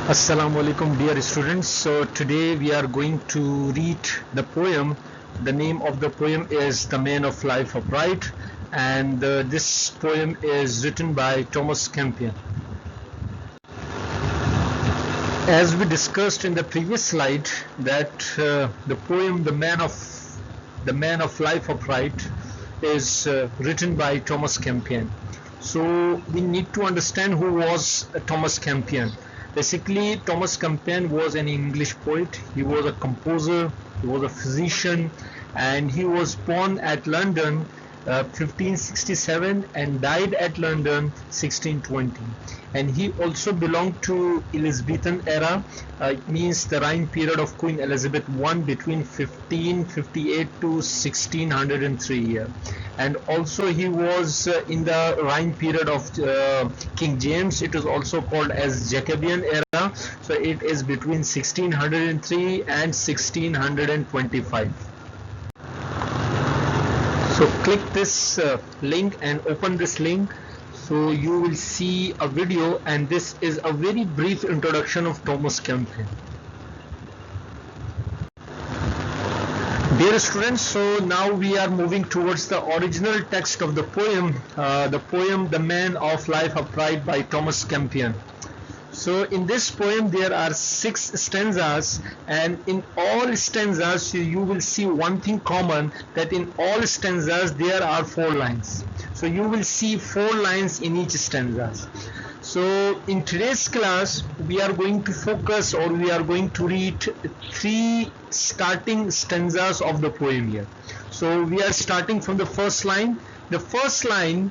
Assalamu alaikum dear students. So today we are going to read the poem. The name of the poem is The Man of Life Upright, and this poem is written by Thomas Campion. As we discussed in the previous slide that the poem The Man of Life Upright is written by Thomas Campion. So we need to understand who was Thomas Campion. Basically, Thomas Campion was an English poet. He was a composer, he was a physician, and he was born at London 1567 and died at London 1620. And he also belonged to Elizabethan era. It means the reign period of Queen Elizabeth I between 1558 to 1603 year. And also he was in the reign period of King James. It is also called as Jacobean era. So it is between 1603 and 1625. So click this link and open this link. So you will see a video, and this is a very brief introduction of Thomas Campion. Dear students, so now we are moving towards the original text of the poem, The Man of Life Upright by Thomas Campion. So in this poem there are 6 stanzas, and in all stanzas you will see one thing common, that in all stanzas there are 4 lines. So you will see 4 lines in each stanza. So in today's class we are going to focus, or we are going to read 3 starting stanzas of the poem here. So we are starting from the first line. The first line,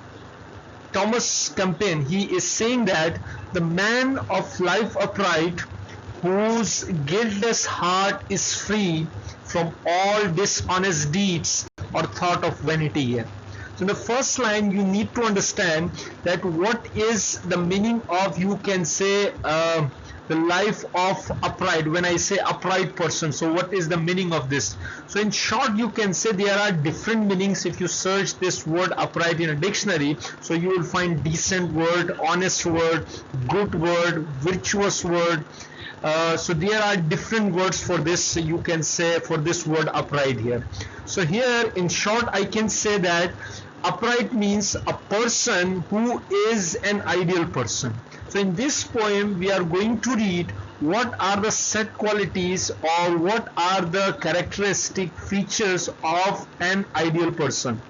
Thomas Campion, he is saying that the man of life upright, whose guiltless heart is free from all dishonest deeds or thought of vanity here. So in the first line you need to understand that what is the meaning of, you can say, the life of upright. When I say upright person, so what is the meaning of this? So in short you can say there are different meanings. If you search this word upright in a dictionary, so you will find decent word, honest word, good word, virtuous word. So there are different words for this, you can say, for this word upright here. So here in short I can say that upright means a person who is an ideal person. So in this poem we are going to read what are the set qualities, or what are the characteristic features of an ideal person.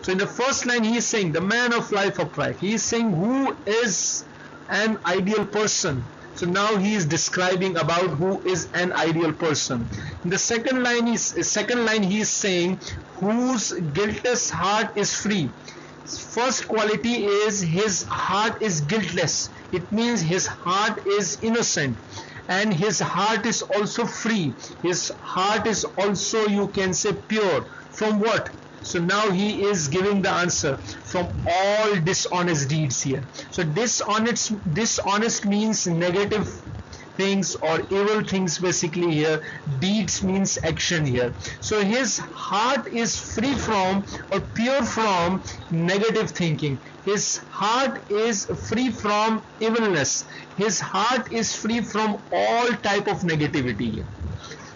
So in the first line he is saying the man of life upright. He is saying who is an ideal person. So now he is describing about who is an ideal person. In the second line he is saying whose guiltless heart is free. First quality is his heart is guiltless. It means his heart is innocent, and his heart is also free. His heart is also, you can say, pure. From what? So now he is giving the answer, from all dishonest deeds here. So dishonest means negative things or evil things basically here. Deeds means action here. So his heart is free from, or pure from, negative thinking. His heart is free from evilness. His heart is free from all type of negativity here.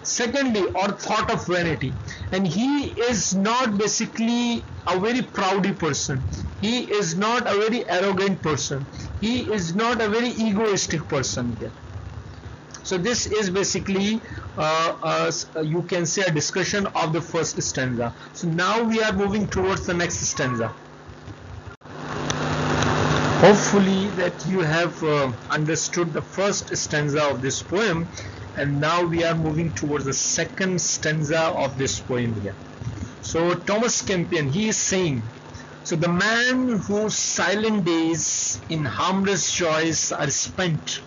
Secondly, or thought of vanity, and he is not basically a very proudy person. He is not a very arrogant person. He is not a very egoistic person here. So this is basically you can say a discussion of the first stanza. So now we are moving towards the next stanza. Hopefully that you have understood the first stanza of this poem, and now we are moving towards the second stanza of this poem here. So Thomas Campion, he is saying, so the man whose silent days in harmless joys are spent,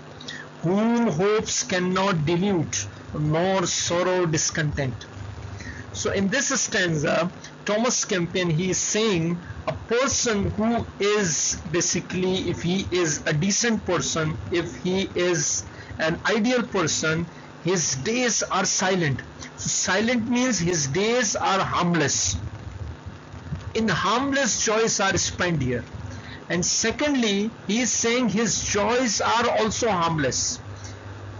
whom hopes cannot delude, nor sorrow discontent. So in this stanza, Thomas Campion, he is saying a person who is basically, if he is a decent person, if he is an ideal person, his days are silent. So silent means his days are harmless. In harmless joys are spent here. And secondly, he is saying his joys are also harmless.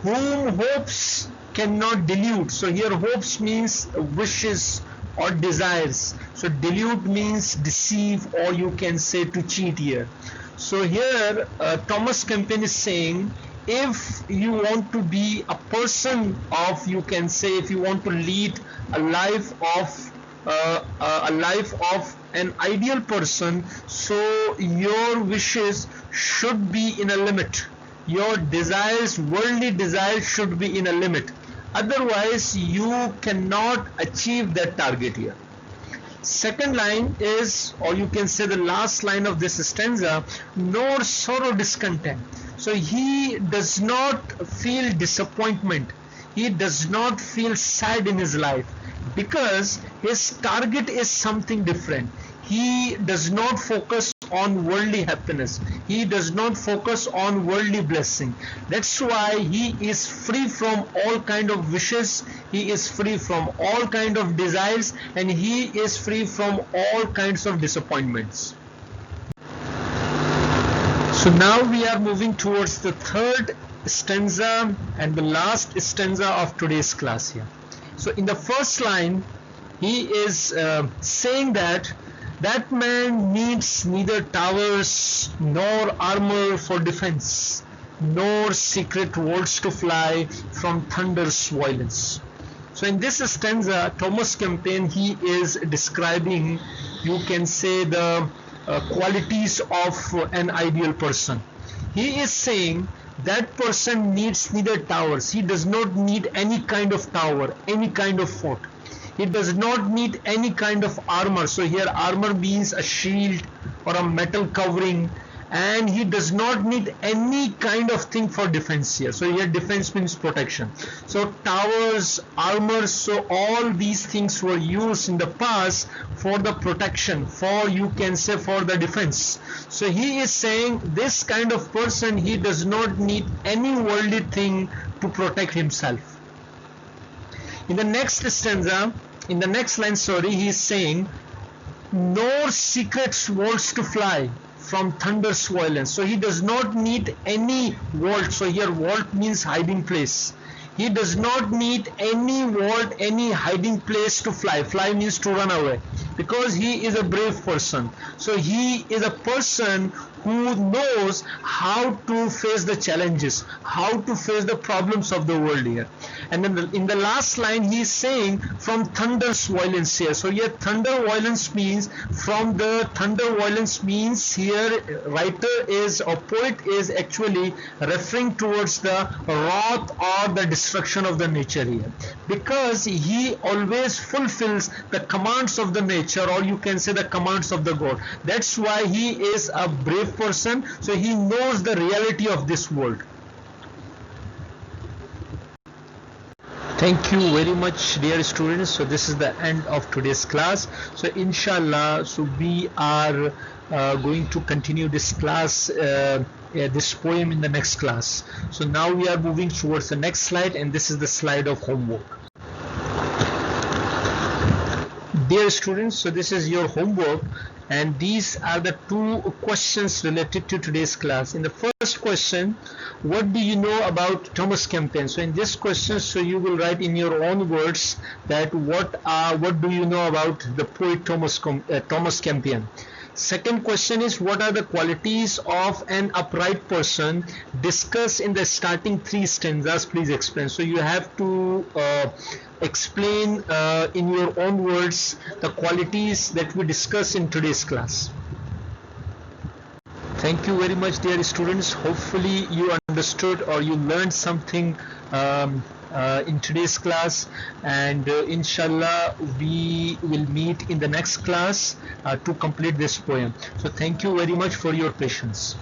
whom hopes cannot delude. So here hopes means wishes or desires. So delude means deceive, or you can say to cheat here. So here Thomas Campion is saying, if you want to be a person of, you can say, if you want to lead a life of an ideal person, so your wishes should be in a limit. Your desires, worldly desires, should be in a limit. Otherwise, you cannot achieve that target here. Second line is, or you can say the last line of this stanza, nor sorrow discontent. So he does not feel disappointment. He does not feel sad in his life, because his target is something different. He does not focus on worldly happiness. He does not focus on worldly blessing. That's why he is free from all kind of wishes. He is free from all kind of desires, and he is free from all kinds of disappointments. So now we are moving towards the third stanza and the last stanza of today's class here. So in the first line, he is saying that man needs neither towers nor armor for defense, nor secret vaults to fly from thunder's violence. So in this stanza, Thomas Campion, he is describing, you can say, the qualities of an ideal person. He is saying that person needs neither towers. He does not need any kind of tower, any kind of fort. He does not need any kind of armor. So here armor means a shield or a metal covering, and he does not need any kind of thing for defense here. So here defense means protection. So towers, armor, so all these things were used in the past for the protection, for, you can say, for the defense. So he is saying this kind of person, he does not need any worldly thing to protect himself. In the next stanza, in the next line, he is saying, nor secrets vaults to fly from thunder's violence. So he does not need any vault. So here vault means hiding place. He does not need any vault, any hiding place to fly. Fly means to run away, because he is a brave person. So he is a person who knows how to face the challenges, how to face the problems of the world here. And then in the last line, he is saying from thunder's violence here. So here thunder violence means, from the thunder violence means, here writer is, or poet is actually referring towards the wrath or the destruction of the nature here, because he always fulfills the commands of the nature, or you can say the commands of the God. That's why he is a brave person. So he knows the reality of this world. Thank you very much, dear students. So this is the end of today's class. So inshallah, so we are going to continue this class, this poem, in the next class. So now we are moving towards the next slide, and this is the slide of homework. Dear students, so this is your homework, and these are the two questions related to today's class. In the first question, what do you know about Thomas Campion? So in this question, so you will write in your own words that what do you know about the poet Thomas Campion. Second question is, what are the qualities of an upright person discussed in the starting three stanzas? Please explain. So you have to explain in your own words the qualities that we discussed in today's class. Thank you very much, dear students. Hopefully you understood or you learned something in today's class, and inshallah we will meet in the next class to complete this poem. So thank you very much for your patience.